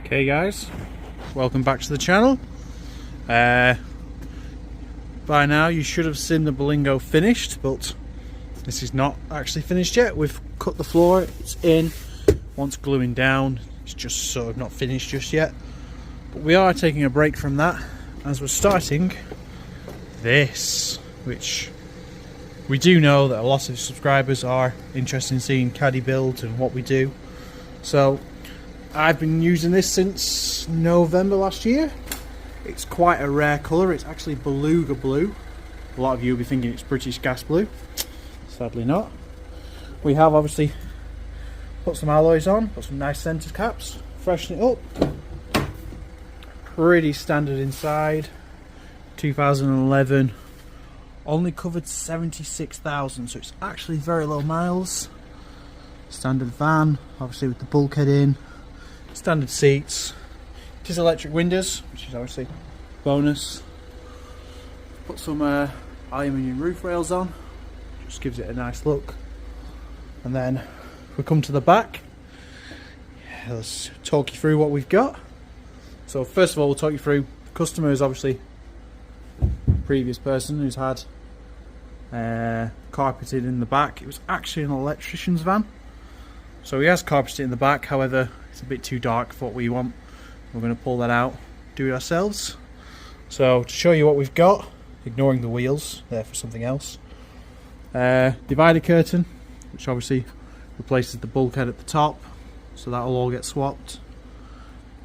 Okay guys, welcome back to the channel. By now you should have seen the Berlingo finished, but this is not actually finished yet. We've cut the floor, it's in, wants gluing down, it's just sort of not finished just yet. But we are taking a break from that as we're starting this, which we do know that a lot of subscribers are interested in seeing Caddy builds and what we do. So I've been using this since November last year. It's quite a rare colour, it's actually beluga blue. A lot of you will be thinking it's British gas blue. Sadly not. We have obviously put some alloys on, put some nice centre caps, freshen it up. Pretty standard inside. 2011. Only covered 76,000, so it's actually very low miles. Standard van, obviously with the bulkhead in. Standard seats. It is electric windows, which is obviously bonus. Put some aluminium roof rails on, just gives it a nice look. And then we come to the back. Let's talk you through what we've got. So first of all, we'll talk you through. The customer is obviously the previous person who's had carpeted in the back. It was actually an electrician's van, so he has carpeted in the back. However, it's a bit too dark for what we want. We're going to pull that out, do it ourselves. So to show you what we've got, ignoring the wheels, there for something else. Divider curtain, which obviously replaces the bulkhead at the top, so that'll all get swapped.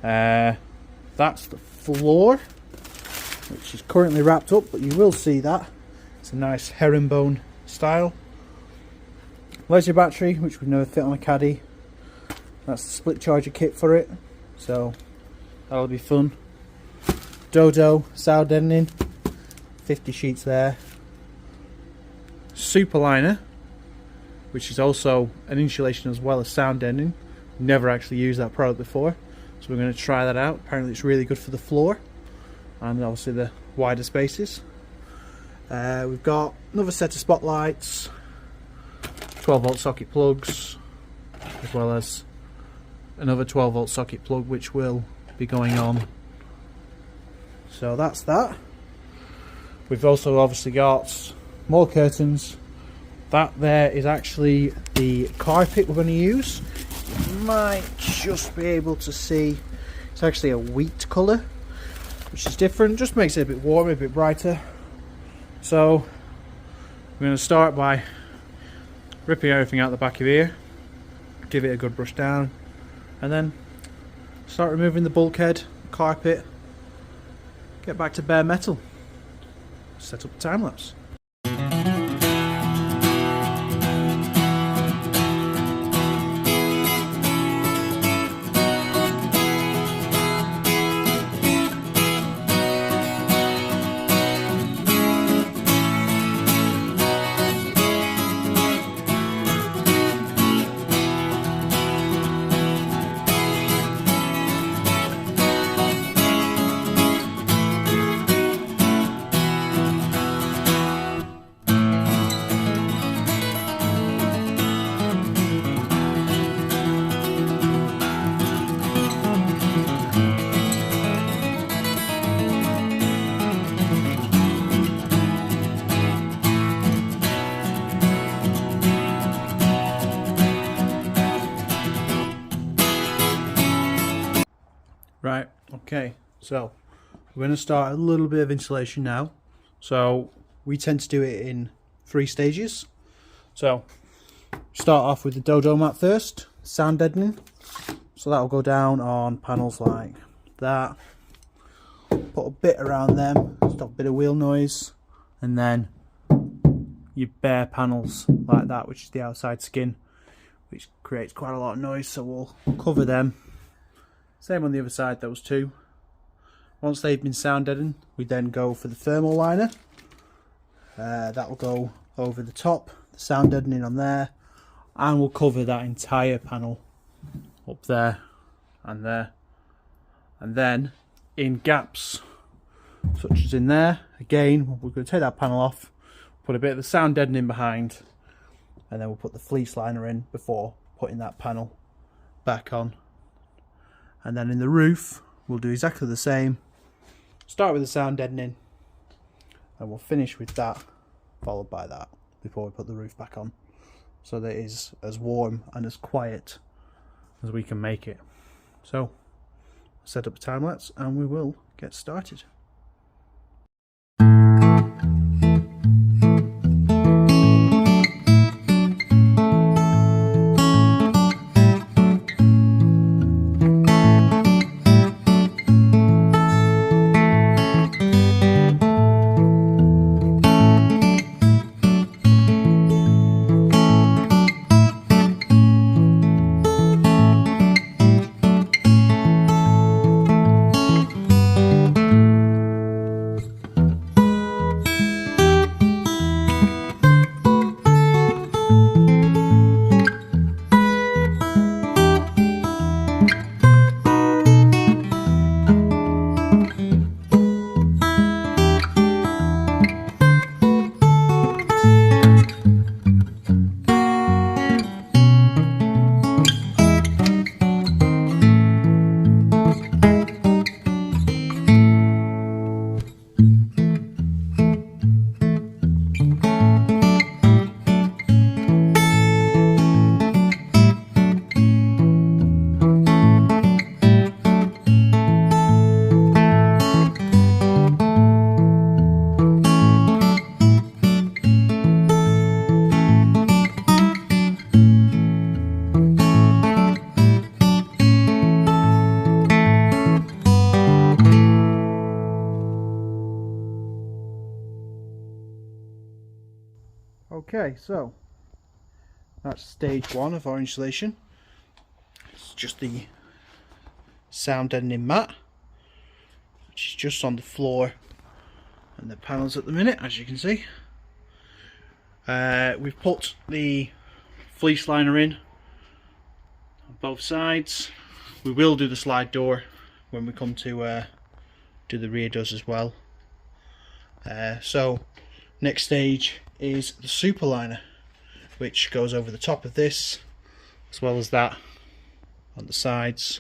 That's the floor, which is currently wrapped up, but you will see that. It's a nice herringbone style. Leisure battery, which would never fit on a Caddy. That's the split charger kit for it, so that'll be fun. Dodo sound deadening, 50 sheets there. Super liner, which is also an insulation as well as sound deadening. Never actually used that product before, so we're going to try that out. Apparently it's really good for the floor and obviously the wider spaces. We've got another set of spotlights, 12 volt socket plugs, as well as another 12 volt socket plug which will be going on. So that's that. We've also obviously got more curtains. That there is actually the carpet we're going to use. You might just be able to see it's actually a wheat colour, which is different, just makes it a bit warmer, a bit brighter. So we're going to start by ripping everything out the back of here, give it a good brush down, and then start removing the bulkhead, carpet, get back to bare metal, set up a time lapse. Right, okay, so we're going to start a little bit of insulation now. So we tend to do it in 3 stages. So start off with the Dodo mat first, sound deadening. So that will go down on panels like that. Put a bit around them, stop a bit of wheel noise, and then your bare panels like that, which is the outside skin, which creates quite a lot of noise, so we'll cover them. Same on the other side, those two. Once they've been sound deadened, we then go for the thermal liner. That will go over the top, the sound deadening on there, and we'll cover that entire panel up there and there. And then in gaps, such as in there, again, we're going to take that panel off, put a bit of the sound deadening behind, and then we'll put the fleece liner in before putting that panel back on. And then in the roof we'll do exactly the same. Start with the sound deadening, and we'll finish with that, followed by that, before we put the roof back on, so that it is as warm and as quiet as we can make it. So set up a time lapse and we will get started. Okay, so that's stage one of our installation. It's just the sound deadening mat, which is just on the floor and the panels at the minute, as you can see. We've put the fleece liner in on both sides. We will do the slide door when we come to do the rear doors as well. So next stage is the super liner, which goes over the top of this as well as that on the sides,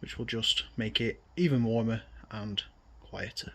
which will just make it even warmer and quieter.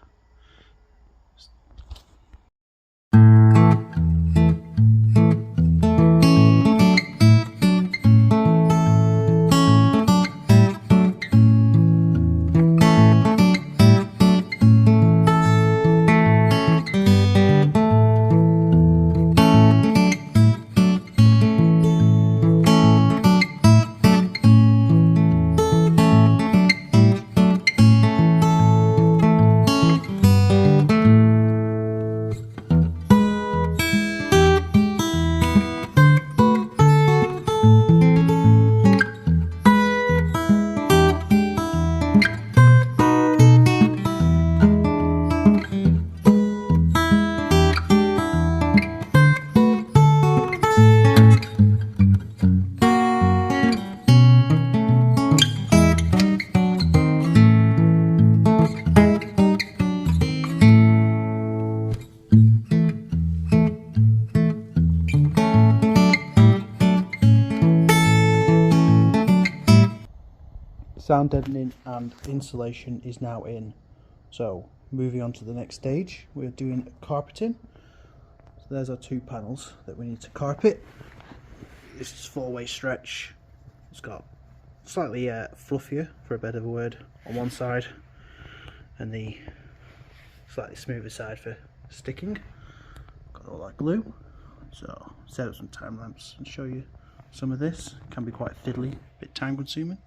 Sound deadening and insulation is now in. So moving on to the next stage, we're doing carpeting. So there's our two panels that we need to carpet. This is 4-way stretch. It's got slightly fluffier, for a better word, on one side, and the slightly smoother side for sticking. Got all that glue. So set up some time lapse and show you some of this. It can be quite fiddly, a bit time consuming.